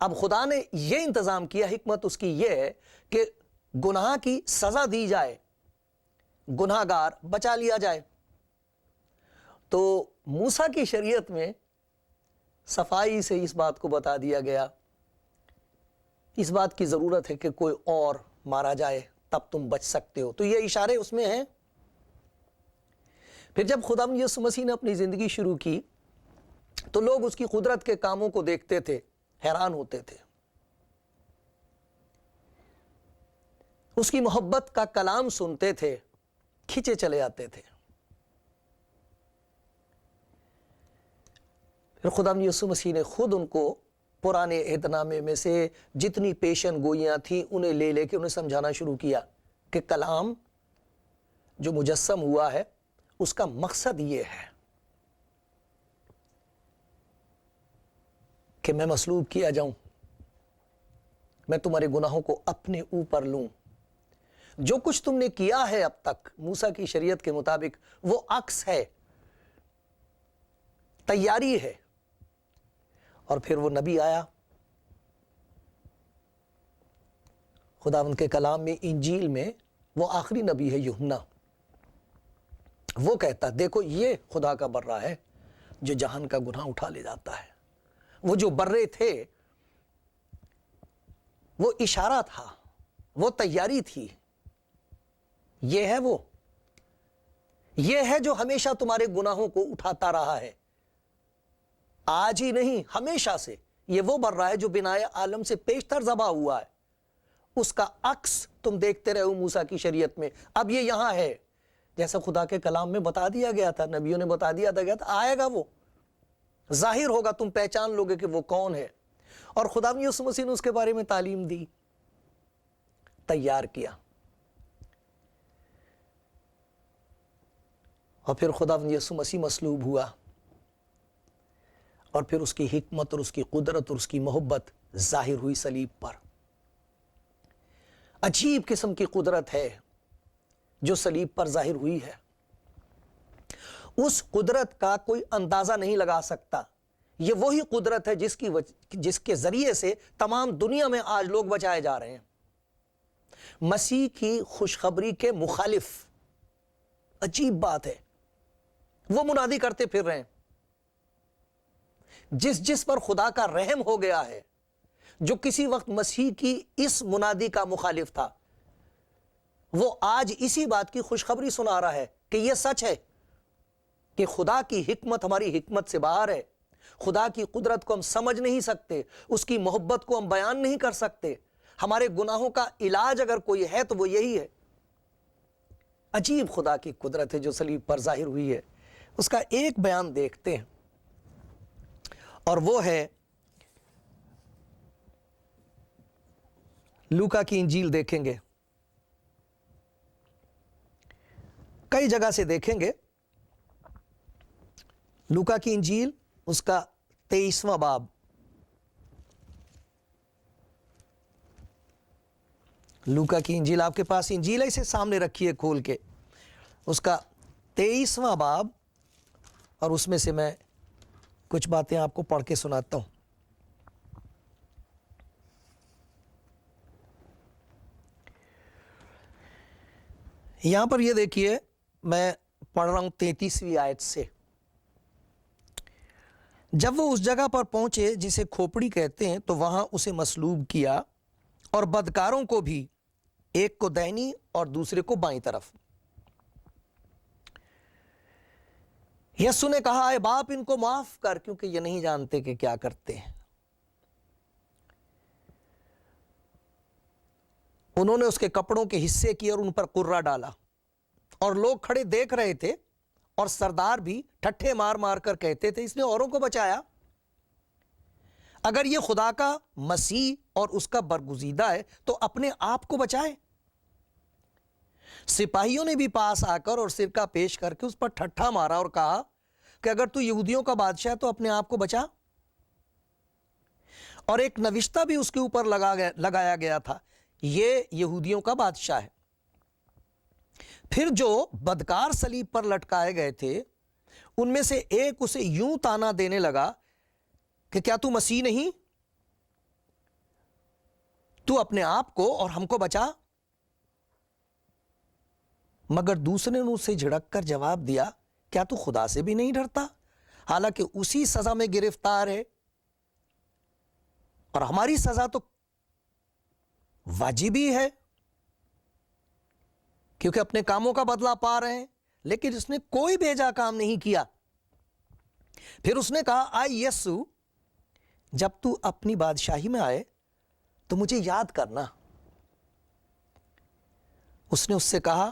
اب خدا نے یہ انتظام کیا، حکمت اس کی یہ ہے کہ گناہ کی سزا دی جائے، گناہ گار بچا لیا جائے۔ تو موسیٰ کی شریعت میں صفائی سے اس بات کو بتا دیا گیا، اس بات کی ضرورت ہے کہ کوئی اور مارا جائے تب تم بچ سکتے ہو۔ تو یہ اشارے اس میں ہیں۔ پھر جب خداوند یسوع مسیح نے اپنی زندگی شروع کی تو لوگ اس کی قدرت کے کاموں کو دیکھتے تھے، حیران ہوتے تھے، اس کی محبت کا کلام سنتے تھے، کھینچے چلے آتے تھے۔ پھر خداوند یسوع مسیح نے خود ان کو پرانے عہد نامے میں سے جتنی پیشن گوئیاں تھیں انہیں لے لے کے انہیں سمجھانا شروع کیا کہ کلام جو مجسم ہوا ہے اس کا مقصد یہ ہے کہ میں مصلوب کیا جاؤں، میں تمہارے گناہوں کو اپنے اوپر لوں۔ جو کچھ تم نے کیا ہے اب تک موسیٰ کی شریعت کے مطابق وہ عکس ہے، تیاری ہے۔ اور پھر وہ نبی آیا، خداوند کے کلام میں، انجیل میں وہ آخری نبی ہے یوحنا، وہ کہتا دیکھو یہ خدا کا برہ ہے جو جہان کا گناہ اٹھا لے جاتا ہے۔ وہ جو برے تھے وہ اشارہ تھا، وہ تیاری تھی، یہ ہے وہ، یہ ہے جو ہمیشہ تمہارے گناہوں کو اٹھاتا رہا ہے، آج ہی نہیں ہمیشہ سے۔ یہ وہ برہ ہے جو بنائے عالم سے پیشتر ذبح ہوا ہے، اس کا عکس تم دیکھتے رہے ہو موسیٰ کی شریعت میں۔ اب یہ یہاں ہے، جیسا خدا کے کلام میں بتا دیا گیا تھا، نبیوں نے بتا دیا تھا، آئے گا، وہ ظاہر ہوگا، تم پہچان لوگے کہ وہ کون ہے۔ اور خداوند یسوع مسیح نے اس کے بارے میں تعلیم دی، تیار کیا۔ اور پھر خداوند یسوع مسیح مصلوب ہوا، اور پھر اس کی حکمت اور اس کی قدرت اور اس کی محبت ظاہر ہوئی صلیب پر۔ عجیب قسم کی قدرت ہے جو صلیب پر ظاہر ہوئی ہے، اس قدرت کا کوئی اندازہ نہیں لگا سکتا۔ یہ وہی قدرت ہے جس کے ذریعے سے تمام دنیا میں آج لوگ بچائے جا رہے ہیں، مسیح کی خوشخبری کے مخالف۔ عجیب بات ہے، وہ منادی کرتے پھر رہے ہیں، جس پر خدا کا رحم ہو گیا ہے، جو کسی وقت مسیح کی اس منادی کا مخالف تھا، وہ آج اسی بات کی خوشخبری سنا رہا ہے کہ یہ سچ ہے کہ خدا کی حکمت ہماری حکمت سے باہر ہے، خدا کی قدرت کو ہم سمجھ نہیں سکتے، اس کی محبت کو ہم بیان نہیں کر سکتے، ہمارے گناہوں کا علاج اگر کوئی ہے تو وہ یہی ہے۔ عجیب خدا کی قدرت ہے جو صلیب پر ظاہر ہوئی ہے۔ اس کا ایک بیان دیکھتے ہیں، اور وہ ہے لوکا کی انجیل دیکھیں گے، کئی جگہ سے دیکھیں گے۔ لوکا کی انجیل اس کا 23واں باب، لوکا کی انجیل، آپ کے پاس انجیل ہے، اسے سامنے رکھیے کھول کے، اس کا 23واں باب، اور اس میں سے میں کچھ باتیں آپ کو پڑھ کے سناتا ہوں۔ یہاں پر یہ دیکھیے، میں پڑھ رہا ہوں 33ویں آیت سے۔ جب وہ اس جگہ پر پہنچے جسے کھوپڑی کہتے ہیں تو وہاں اسے مصلوب کیا، اور بدکاروں کو بھی، ایک کو دائنی اور دوسرے کو بائیں طرف۔ یسوع نے کہا، اے باپ ان کو معاف کر، کیونکہ یہ نہیں جانتے کہ کیا کرتے ہیں۔ انہوں نے اس کے کپڑوں کے حصے کیے اور ان پر قرہ ڈالا، اور لوگ کھڑے دیکھ رہے تھے، اور سردار بھی ٹھٹھے مار مار کر کہتے تھے، اس نے اوروں کو بچایا، اگر یہ خدا کا مسیح اور اس کا برگزیدہ ہے تو اپنے آپ کو بچائے۔ سپاہیوں نے بھی پاس آ کر اور سرکہ پیش کر کے اس پر ٹھٹھا مارا اور کہا کہ اگر تو یہودیوں کا بادشاہ ہے تو اپنے آپ کو بچا۔ اور ایک نوشتہ بھی اس کے اوپر لگایا گیا تھا، یہ یہودیوں کا بادشاہ ہے۔ پھر جو بدکار صلیب پر لٹکائے گئے تھے ان میں سے ایک اسے یوں تانا دینے لگا کہ کیا تو مسیح نہیں؟ تو اپنے آپ کو اور ہم کو بچا۔ مگر دوسرے نے اسے جھڑک کر جواب دیا، کیا تو خدا سے بھی نہیں ڈرتا؟ حالانکہ اسی سزا میں گرفتار ہے، اور ہماری سزا تو واجبی ہے کیونکہ اپنے کاموں کا بدلہ پا رہے ہیں، لیکن اس نے کوئی بھیجا کام نہیں کیا۔ پھر اس نے کہا، آئی یسو، جب تو اپنی بادشاہی میں آئے تو مجھے یاد کرنا۔ اس نے اس سے کہا،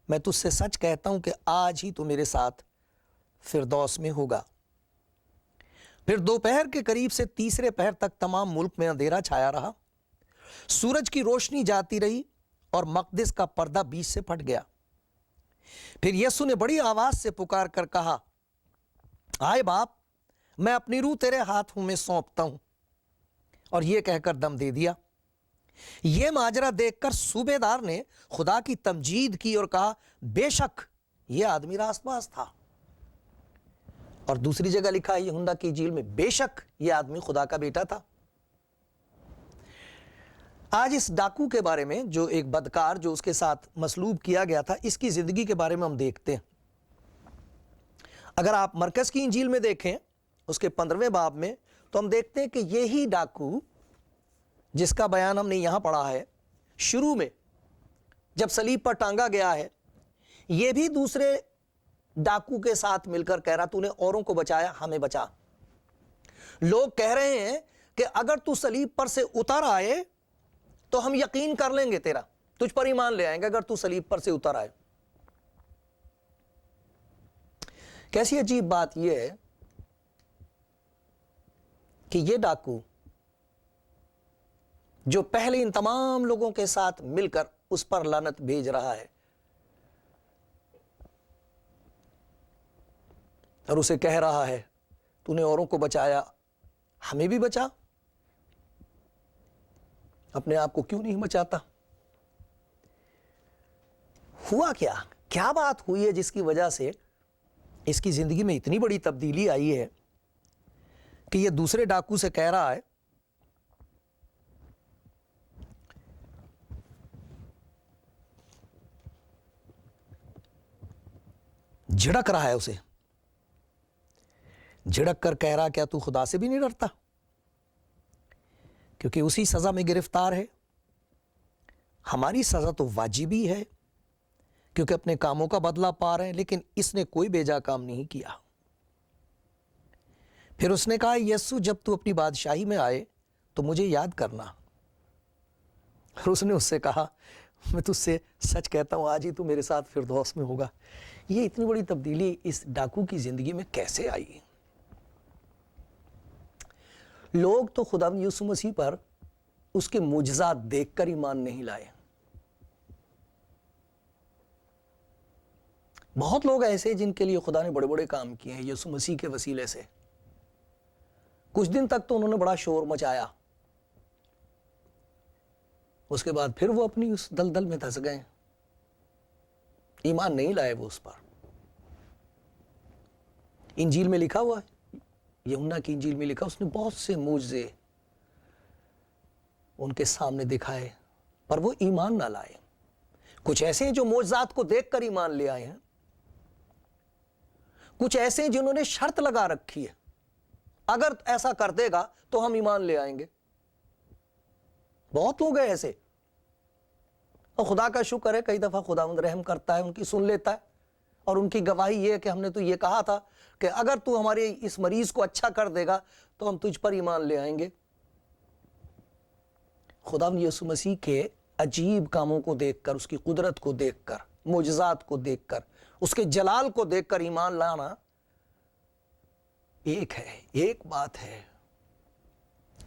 میں تجھ سے سچ کہتا ہوں کہ آج ہی تو میرے ساتھ فردوس میں ہوگا۔ پھر دوپہر کے قریب سے تیسرے پہر تک تمام ملک میں اندھیرا چھایا رہا۔ سورج کی روشنی جاتی رہی اور مقدس کا پردہ بیچ سے پھٹ گیا۔ پھر یسوع نے بڑی آواز سے پکار کر کہا، آئے باپ، میں اپنی روح تیرے ہاتھوں میں سونپتا ہوں۔ اور یہ کہہ کر دم دے دیا۔ یہ ماجرا دیکھ کر صوبیدار نے خدا کی تمجید کی اور کہا، بے شک یہ آدمی راست باز تھا۔ اور دوسری جگہ لکھا ہے یوحنا کی انجیل میں، بے شک یہ آدمی خدا کا بیٹا تھا۔ آج اس ڈاکو کے بارے میں، جو ایک بدکار جو اس کے ساتھ مصلوب کیا گیا تھا، اس کی زندگی کے بارے میں ہم دیکھتے ہیں۔ اگر آپ مرکز کی انجیل میں دیکھیں اس کے 15ویں باب میں، تو ہم دیکھتے ہیں کہ یہی ڈاکو جس کا بیان ہم نے یہاں پڑھا ہے شروع میں جب صلیب پر ٹانگا گیا ہے، یہ بھی دوسرے ڈاکو کے ساتھ مل کر کہہ رہا، تو نے اوروں کو بچایا، ہمیں بچا۔ لوگ کہہ رہے ہیں کہ اگر تو صلیب پر سے اتر آئے تو ہم یقین کر لیں گے تیرا، تجھ پر ایمان لے آئیں گے اگر تو صلیب پر سے اتر آئے۔ کیسی عجیب بات یہ ہے کہ یہ ڈاکو جو پہلے ان تمام لوگوں کے ساتھ مل کر اس پر لعنت بھیج رہا ہے اور اسے کہہ رہا ہے، تو نے اوروں کو بچایا، ہمیں بھی بچا، اپنے آپ کو کیوں نہیں بچاتا؟ ہوا کیا بات ہوئی ہے جس کی وجہ سے اس کی زندگی میں اتنی بڑی تبدیلی آئی ہے کہ یہ دوسرے ڈاکو سے کہہ رہا ہے، جھڑک رہا ہے اسے، جھڑک کر کہہ رہا، کیا تو خدا سے بھی نہیں ڈرتا؟ کیونکہ اسی سزا میں گرفتار ہے۔ ہماری سزا تو واجبی ہے کیونکہ اپنے کاموں کا بدلہ پا رہے ہیں، لیکن اس نے کوئی بیجا کام نہیں کیا۔ پھر اس نے کہا، یسوع، جب تو اپنی بادشاہی میں آئے تو مجھے یاد کرنا۔ اور اس نے اس سے کہا، میں تجھ سے سچ کہتا ہوں آج ہی تو میرے ساتھ فردوس میں ہوگا۔ یہ اتنی بڑی تبدیلی اس ڈاکو کی زندگی میں کیسے آئی؟ لوگ تو خدا یسوع مسیح پر اس کے معجزات دیکھ کر ایمان نہیں لائے۔ بہت لوگ ایسے جن کے لیے خدا نے بڑے بڑے کام کیے ہیں یسوع مسیح کے وسیلے سے۔ کچھ دن تک تو انہوں نے بڑا شور مچایا، اس کے بعد پھر وہ اپنی اس دلدل میں دھس گئے، ایمان نہیں لائے وہ اس پر۔ انجیل میں لکھا ہوا ہے، یوحنا کی انجیل میں لکھا، اس نے بہت سے معجزے ان کے سامنے دکھائے پر وہ ایمان نہ لائے۔ کچھ ایسے ہیں جو معجزات کو دیکھ کر ایمان لے آئے ہیں، کچھ ایسے ہیں جنہوں نے شرط لگا رکھی ہے، اگر ایسا کر دے گا تو ہم ایمان لے آئیں گے۔ بہت لوگ ہیں ایسے، اور خدا کا شکر ہے کئی دفعہ خداوند رحم کرتا ہے، ان کی سن لیتا ہے، اور ان کی گواہی یہ ہے کہ ہم نے تو یہ کہا تھا کہ اگر تو ہمارے اس مریض کو اچھا کر دے گا تو ہم تجھ پر ایمان لے آئیں گے۔ خداوند یسوع مسیح کے عجیب کاموں کو دیکھ کر، اس کی قدرت کو دیکھ کر، معجزات کو دیکھ کر، اس کے جلال کو دیکھ کر ایمان لانا ایک بات ہے،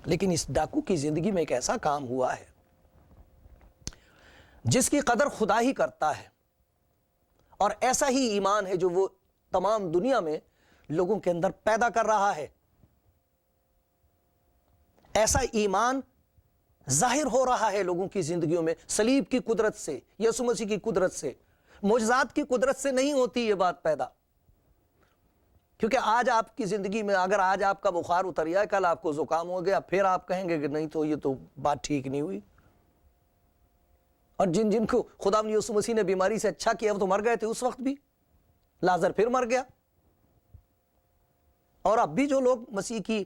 لیکن اس ڈاکو کی زندگی میں ایک ایسا کام ہوا ہے جس کی قدر خدا ہی کرتا ہے، اور ایسا ہی ایمان ہے جو وہ تمام دنیا میں لوگوں کے اندر پیدا کر رہا ہے۔ ایسا ایمان ظاہر ہو رہا ہے لوگوں کی زندگیوں میں صلیب کی قدرت سے، یسوع مسیح کی قدرت سے، معجزات کی قدرت سے نہیں ہوتی یہ بات پیدا۔ کیونکہ آج آپ کی زندگی میں اگر آج آپ کا بخار اتر گیا، کل آپ کو زکام ہو گیا، پھر آپ کہیں گے کہ نہیں تو یہ تو بات ٹھیک نہیں ہوئی. اور جن کو خدا یسوع مسیح نے بیماری سے اچھا کیا وہ تو مر گئے تھے اس وقت بھی. لازر پھر مر گیا. اور اب بھی جو لوگ مسیح کی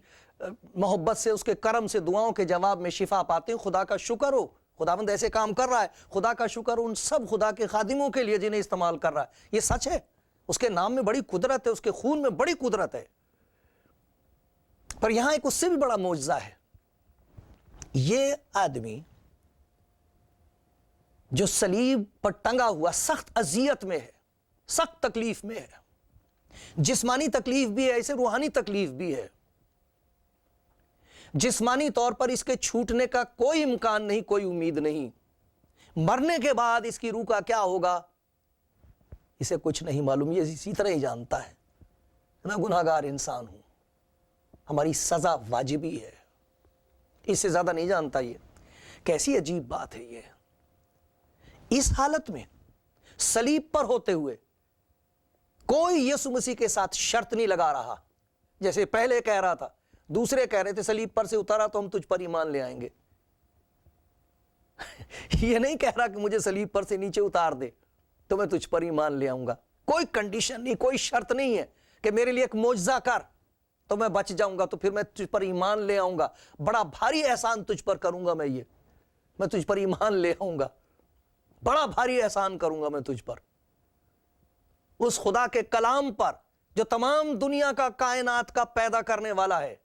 محبت سے، اس کے کرم سے، دعاؤں کے جواب میں شفا پاتے ہیں، خدا کا شکر ہو. خداوند ایسے کام کر رہا ہے. خدا کا شکر ہو ان سب خدا کے خادموں کے لیے جنہیں استعمال کر رہا ہے. یہ سچ ہے، اس کے نام میں بڑی قدرت ہے، اس کے خون میں بڑی قدرت ہے. پر یہاں ایک اس سے بھی بڑا معجزہ ہے. یہ آدمی جو صلیب پر ٹنگا ہوا سخت اذیت میں ہے، سخت تکلیف میں ہے، جسمانی تکلیف بھی ہے، اسے روحانی تکلیف بھی ہے. جسمانی طور پر اس کے چھوٹنے کا کوئی امکان نہیں، کوئی امید نہیں. مرنے کے بعد اس کی روح کا کیا ہوگا اسے کچھ نہیں معلوم. یہ اسی طرح ہی جانتا ہے میں گناہگار انسان ہوں، ہماری سزا واجبی ہے. اس سے زیادہ نہیں جانتا. یہ کیسی عجیب بات ہے. یہ اس حالت میں صلیب پر ہوتے ہوئے کوئی یسوع مسیح کے ساتھ شرط نہیں لگا رہا. جیسے پہلے کہہ رہا تھا، دوسرے کہہ رہے تھے صلیب پر سے اترا تو ہم تجھ پر ایمان لے آئیں گے. یہ نہیں کہہ رہا کہ مجھے صلیب پر سے نیچے اتار دے تو میں تجھ پر ایمان لے آؤں گا. کوئی کنڈیشن نہیں، کوئی شرط نہیں ہے کہ میرے لیے ایک معجزہ کر تو میں بچ جاؤں گا، تو پھر میں تجھ پر ایمان لے آؤں گا. بڑا بھاری احسان تجھ پر کروں گا میں تجھ پر ایمان لے آؤں گا، بڑا بھاری احسان کروں گا میں تجھ پر. اس خدا کے کلام پر جو تمام دنیا کا، کائنات کا پیدا کرنے والا ہے،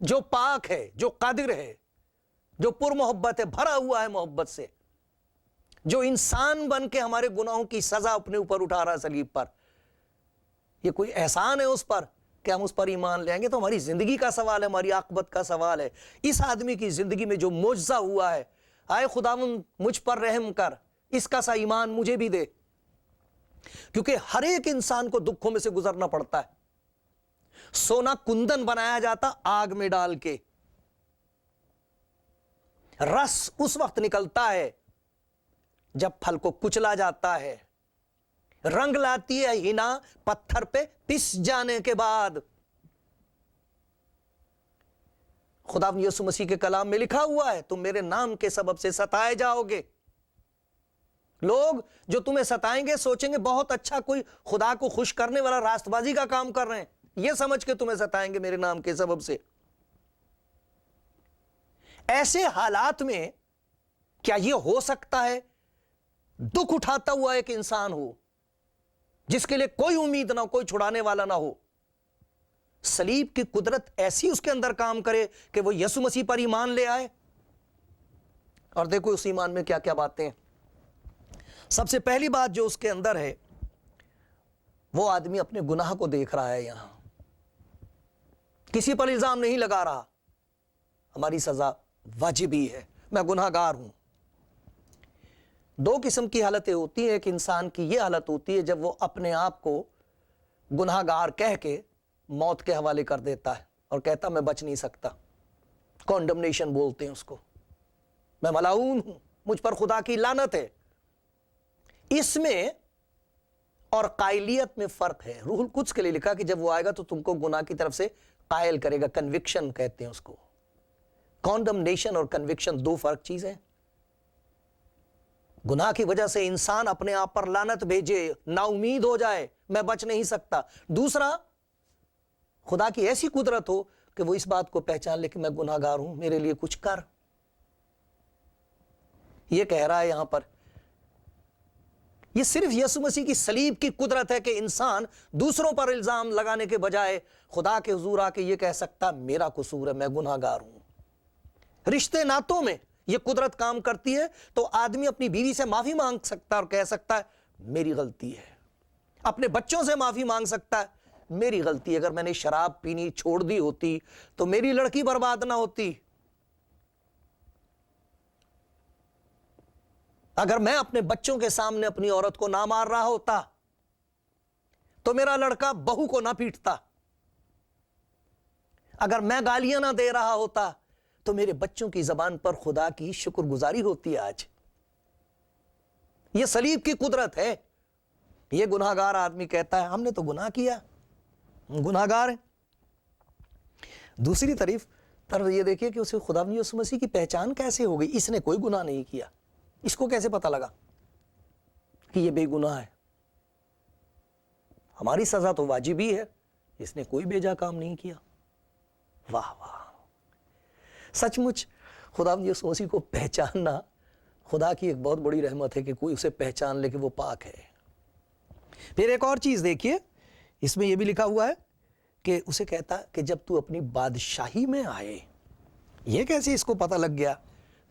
جو پاک ہے، جو قادر ہے، جو پر محبت ہے، بھرا ہوا ہے محبت سے، جو انسان بن کے ہمارے گناہوں کی سزا اپنے اوپر اٹھا رہا ہے صلیب پر. یہ کوئی احسان ہے اس پر کہ ہم اس پر ایمان لے آئیں گے؟ تو ہماری زندگی کا سوال ہے، ہماری عاقبت کا سوال ہے. اس آدمی کی زندگی میں جو معجزہ ہوا ہے، آئے خداوند مجھ پر رحم کر، اس کا سا ایمان مجھے بھی دے. کیونکہ ہر ایک انسان کو دکھوں میں سے گزرنا پڑتا ہے. سونا کندن بنایا جاتا آگ میں ڈال کے. رس اس وقت نکلتا ہے جب پھل کو کچلا جاتا ہے. رنگ لاتی ہے ہنا پتھر پہ پس جانے کے بعد. خدا یسوع مسیح کے کلام میں لکھا ہوا ہے، تم میرے نام کے سبب سے ستائے جاؤ گے. لوگ جو تمہیں ستائیں گے سوچیں گے بہت اچھا، کوئی خدا کو خوش کرنے والا راست بازی کا کام کر رہے ہیں، یہ سمجھ کے تمہیں ستائیں گے میرے نام کے سبب سے. ایسے حالات میں کیا یہ ہو سکتا ہے دکھ اٹھاتا ہوا ایک انسان ہو جس کے لیے کوئی امید نہ ہو، کوئی چھڑانے والا نہ ہو؟ صلیب کی قدرت ایسی اس کے اندر کام کرے کہ وہ یسوع مسیح پر ایمان لے آئے. اور دیکھو اس ایمان میں کیا کیا باتیں ہیں. سب سے پہلی بات جو اس کے اندر ہے، وہ آدمی اپنے گناہ کو دیکھ رہا ہے. یہاں کسی پر الزام نہیں لگا رہا. ہماری سزا واجبی ہے، میں گناہ گار ہوں. دو قسم کی حالتیں ہوتی ہیں. ایک انسان کی یہ حالت ہوتی ہے جب وہ اپنے آپ کو گناہ گار کہہ کے موت کے حوالے کر دیتا ہے اور کہتا میں بچ نہیں سکتا. کانڈمنیشن بولتے ہیں اس کو. میں ملعون ہوں، مجھ پر خدا کی لعنت ہے. اس میں اور قائلیت میں فرق ہے. روح القدس کے لیے لکھا کہ جب وہ آئے گا تو تم کو گناہ کی طرف سے قائل کرے گا. کنوکشن کہتے ہیں اس کو. کانڈمنیشن اور کنوکشن دو فرق چیزیں. گناہ کی وجہ سے انسان اپنے آپ پر لعنت بھیجے، نا امید ہو جائے، میں بچ نہیں سکتا. دوسرا، خدا کی ایسی قدرت ہو کہ وہ اس بات کو پہچان لے کہ میں گناہ گار ہوں، میرے لیے کچھ کر. یہ کہہ رہا ہے یہاں پر. یہ صرف یسوع مسیح کی صلیب کی قدرت ہے کہ انسان دوسروں پر الزام لگانے کے بجائے خدا کے حضور آ کے یہ کہہ سکتا میرا قصور ہے، میں گناہ گار ہوں. رشتے ناتوں میں یہ قدرت کام کرتی ہے تو آدمی اپنی بیوی سے معافی مانگ سکتا ہے اور کہہ سکتا ہے میری غلطی ہے. اپنے بچوں سے معافی مانگ سکتا ہے میری غلطی ہے. اگر میں نے شراب پینی چھوڑ دی ہوتی تو میری لڑکی برباد نہ ہوتی. اگر میں اپنے بچوں کے سامنے اپنی عورت کو نہ مار رہا ہوتا تو میرا لڑکا بہو کو نہ پیٹتا. اگر میں گالیاں نہ دے رہا ہوتا تو میرے بچوں کی زبان پر خدا کی شکر گزاری ہوتی. آج یہ صلیب کی قدرت ہے. یہ گناہگار آدمی کہتا ہے ہم نے تو گناہ کیا، گناہگار ہیں. دوسری طرف یہ دیکھیے کہ اسے خدا یسوع مسیح کی پہچان کیسے ہو گئی. اس نے کوئی گناہ نہیں کیا. اس کو کیسے پتا لگا کہ یہ بے گناہ ہے؟ ہماری سزا تو واجب ہی ہے. اس نے کوئی بیجا کام نہیں کیا. واہ واہ. سچ مچ خدا یسوع مسیح کو پہچاننا خدا کی ایک بہت بڑی رحمت ہے کہ کوئی اسے پہچان لے کہ وہ پاک ہے. پھر ایک اور چیز دیکھیے, اس میں یہ بھی لکھا ہوا ہے کہ اسے کہتا کہ جب تو اپنی بادشاہی میں آئے. یہ کیسے اس کو پتہ لگ گیا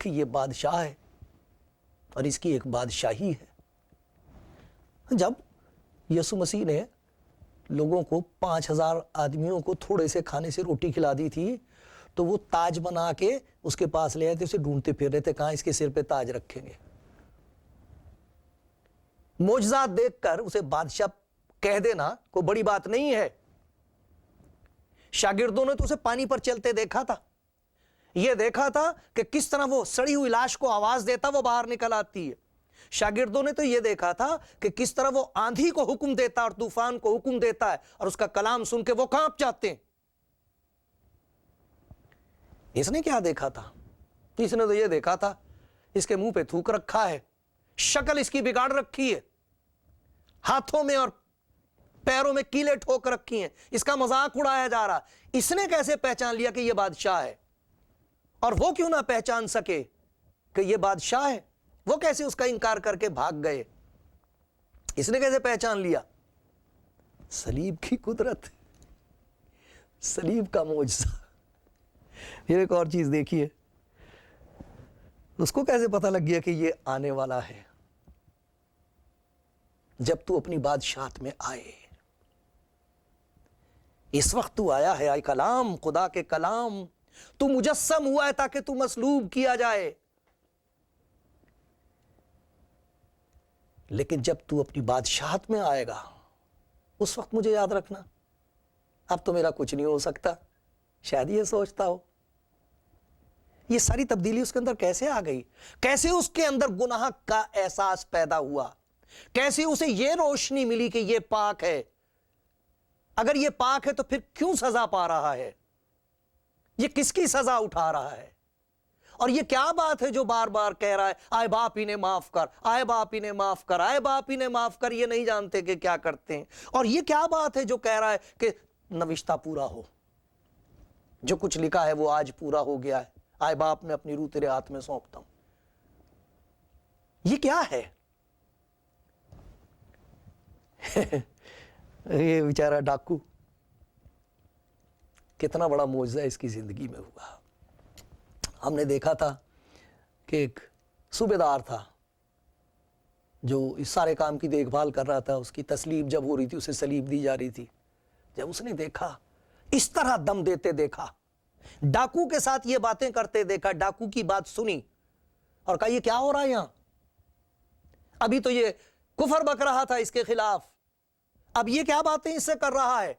کہ یہ بادشاہ ہے اور اس کی ایک بادشاہی ہے؟ جب یسوع مسیح نے لوگوں کو 5000 آدمیوں کو تھوڑے سے کھانے سے روٹی کھلا دی تھی, تو وہ تاج بنا کے اس کے پاس لے آئے تھے, اسے ڈھونڈتے پھر رہے تھے کہاں اس کے سر پہ تاج رکھیں گے. معجزات دیکھ کر اسے بادشاہ کہہ دینا کوئی بڑی بات نہیں ہے. شاگردوں نے تو اسے پانی پر چلتے دیکھا تھا. یہ دیکھا تھا کہ کس طرح وہ سڑی ہوئی لاش کو آواز دیتا وہ باہر نکل آتی ہے. شاگردوں نے تو یہ دیکھا تھا کہ کس طرح وہ آندھی کو حکم دیتا اور طوفان کو حکم دیتا ہے, اور اس کا کلام سن کے وہ کانپ جاتے ہیں. اس نے کیا دیکھا تھا؟ اس نے تو یہ دیکھا تھا اس کے منہ پہ تھوک رکھا ہے, شکل اس کی بگاڑ رکھی ہے, ہاتھوں میں اور پیروں میں کیلے ٹھوک رکھی ہیں, اس کا مذاق اڑایا جا رہا. اس نے کیسے پہچان لیا کہ یہ بادشاہ ہے؟ اور وہ کیوں نہ پہچان سکے کہ یہ بادشاہ ہے؟ وہ کیسے اس کا انکار کر کے بھاگ گئے؟ اس نے کیسے پہچان لیا؟ صلیب کی قدرت, صلیب کا معجزہ. پھر ایک اور چیز دیکھیے, اس کو کیسے پتہ لگ گیا کہ یہ آنے والا ہے؟ جب تو اپنی بادشاہت میں آئے. اس وقت تو آیا ہے اے کلام, خدا کے کلام, تو مجسم ہوا ہے تاکہ تو مصلوب کیا جائے. لیکن جب تو اپنی بادشاہت میں آئے گا اس وقت مجھے یاد رکھنا, اب تو میرا کچھ نہیں ہو سکتا. شاید یہ سوچتا ہو. یہ ساری تبدیلی اس کے اندر کیسے آ گئی؟ کیسے اس کے اندر گناہ کا احساس پیدا ہوا؟ کیسے اسے یہ روشنی ملی کہ یہ پاک ہے؟ اگر یہ پاک ہے تو پھر کیوں سزا پا رہا ہے؟ یہ کس کی سزا اٹھا رہا ہے؟ اور یہ کیا بات ہے جو بار بار کہہ رہا ہے آئے باپ انہیں معاف کر, آئے باپ انہیں معاف کر, آئے باپ انہیں معاف کر؟ یہ نہیں جانتے کہ کیا کرتے ہیں. اور یہ کیا بات ہے جو کہہ رہا ہے کہ نوشتہ پورا ہو, جو کچھ لکھا ہے وہ آج پورا ہو گیا ہے, آئے باپ میں اپنی روح تیرے ہاتھ میں سونپتا ہوں. یہ کیا ہے؟ یہ بیچارہ ڈاکو, کتنا بڑا معجزہ اس کی زندگی میں ہوا. ہم نے دیکھا تھا کہ ایک صوبیدار تھا جو اس سارے کام کی دیکھ بھال کر رہا تھا. اس کی تسلیب جب ہو رہی تھی اسے سلیب دی جا رہی تھی. جب اس نے دیکھا, اس طرح دم دیتے دیکھا, ڈاکو کے ساتھ یہ باتیں کرتے دیکھا, ڈاکو کی بات سنی اور کہا یہ کیا ہو رہا ہے یہاں؟ ابھی تو یہ کفر بک رہا تھا اس کے خلاف, اب یہ کیا باتیں اس سے کر رہا ہے؟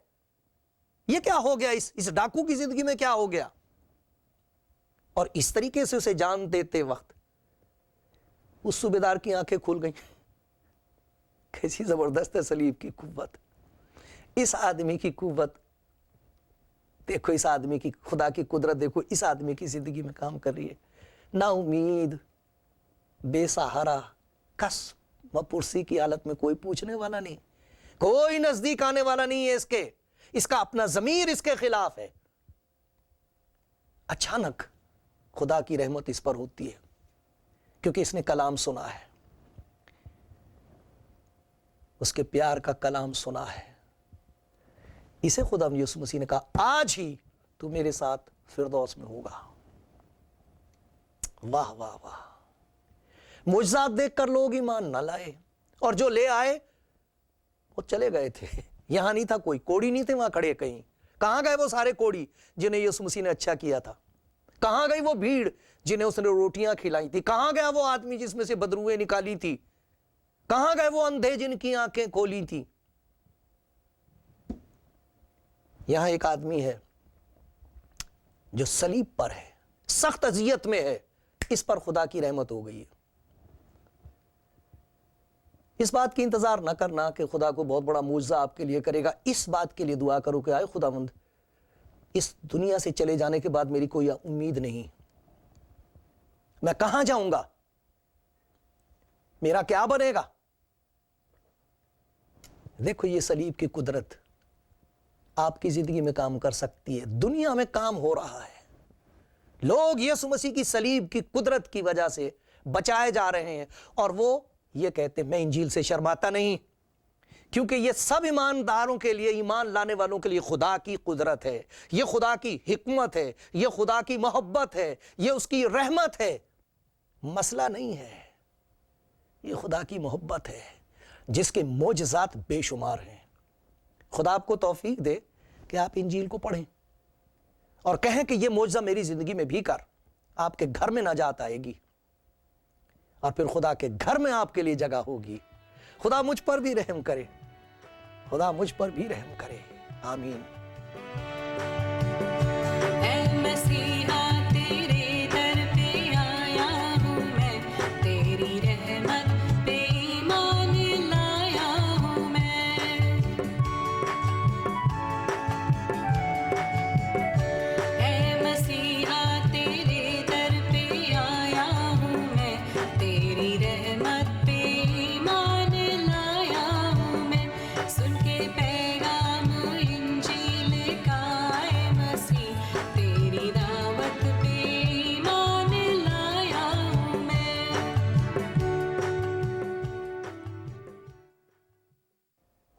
یہ کیا ہو گیا؟ اس ڈاکو کی زندگی میں کیا ہو گیا؟ اور اس طریقے سے اسے جان دیتے وقت اس صوبیدار کی آنکھیں کھل گئیں. کیسی زبردست ہے صلیب کی قوت, اس آدمی کی قوت دیکھو, اس آدمی کی خدا کی قدرت دیکھو, اس آدمی کی زندگی میں کام کر رہی ہے. نا امید, بے سہارا, کس و پرسی کی حالت میں, کوئی پوچھنے والا نہیں, کوئی نزدیک آنے والا نہیں ہے اس کے, اس کا اپنا ضمیر اس کے خلاف ہے. اچانک خدا کی رحمت اس پر ہوتی ہے کیونکہ اس نے کلام سنا ہے, اس کے پیار کا کلام سنا ہے. اسے خدا یسوع مسیح نے کہا آج ہی تو میرے ساتھ فردوس میں ہوگا. واہ واہ واہ. معجزات دیکھ کر لوگ ایمان نہ لائے, اور جو لے آئے وہ چلے گئے تھے. یہاں نہیں تھا کوئی, کوڑی نہیں تھے وہاں کھڑے کہیں. کہاں گئے وہ سارے کوڑی جنہیں یسوع مسیح نے اچھا کیا تھا؟ کہاں گئی وہ بھیڑ جنہیں اس نے روٹیاں کھلائی تھی؟ کہاں گیا وہ آدمی جس میں سے بدروئیں نکالی تھی؟ کہاں گئے وہ اندھے جن کی آنکھیں کھولی تھی؟ یہاں ایک آدمی ہے جو صلیب پر ہے, سخت اذیت میں ہے, اس پر خدا کی رحمت ہو گئی ہے. اس بات کی انتظار نہ کرنا کہ خدا کو بہت بڑا معجزہ آپ کے لیے کرے گا. اس بات کے لیے دعا کرو کہ آئے خداوند اس دنیا سے چلے جانے کے بعد میری کوئی امید نہیں, میں کہاں جاؤں گا, میرا کیا بنے گا. دیکھو یہ صلیب کی قدرت آپ کی زندگی میں کام کر سکتی ہے. دنیا میں کام ہو رہا ہے, لوگ یسوع مسیح کی صلیب کی قدرت کی وجہ سے بچائے جا رہے ہیں, اور وہ یہ کہتے ہیں میں انجیل سے شرماتا نہیں, کیونکہ یہ سب ایمانداروں کے لیے, ایمان لانے والوں کے لیے خدا کی قدرت ہے, یہ خدا کی حکمت ہے, یہ خدا کی محبت ہے, یہ اس کی رحمت ہے. مسئلہ نہیں ہے, یہ خدا کی محبت ہے جس کے معجزات بے شمار ہیں. خدا آپ کو توفیق دے کہ آپ انجیل کو پڑھیں اور کہیں کہ یہ معجزہ میری زندگی میں بھی کر. آپ کے گھر میں نجات آئے گی اور پھر خدا کے گھر میں آپ کے لیے جگہ ہوگی. خدا مجھ پر بھی رحم کرے, خدا مجھ پر بھی رحم کرے. آمین.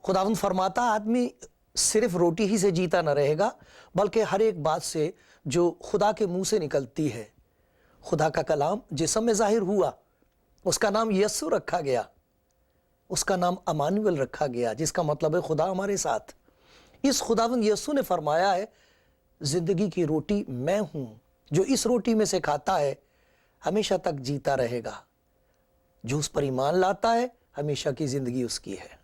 خداوند فرماتا آدمی صرف روٹی ہی سے جیتا نہ رہے گا, بلکہ ہر ایک بات سے جو خدا کے منہ سے نکلتی ہے. خدا کا کلام جسم میں ظاہر ہوا, اس کا نام یسوع رکھا گیا, اس کا نام امانویل رکھا گیا, جس کا مطلب ہے خدا ہمارے ساتھ. اس خداوند یسوع نے فرمایا ہے زندگی کی روٹی میں ہوں, جو اس روٹی میں سے کھاتا ہے ہمیشہ تک جیتا رہے گا, جو اس پر ایمان لاتا ہے ہمیشہ کی زندگی اس کی ہے.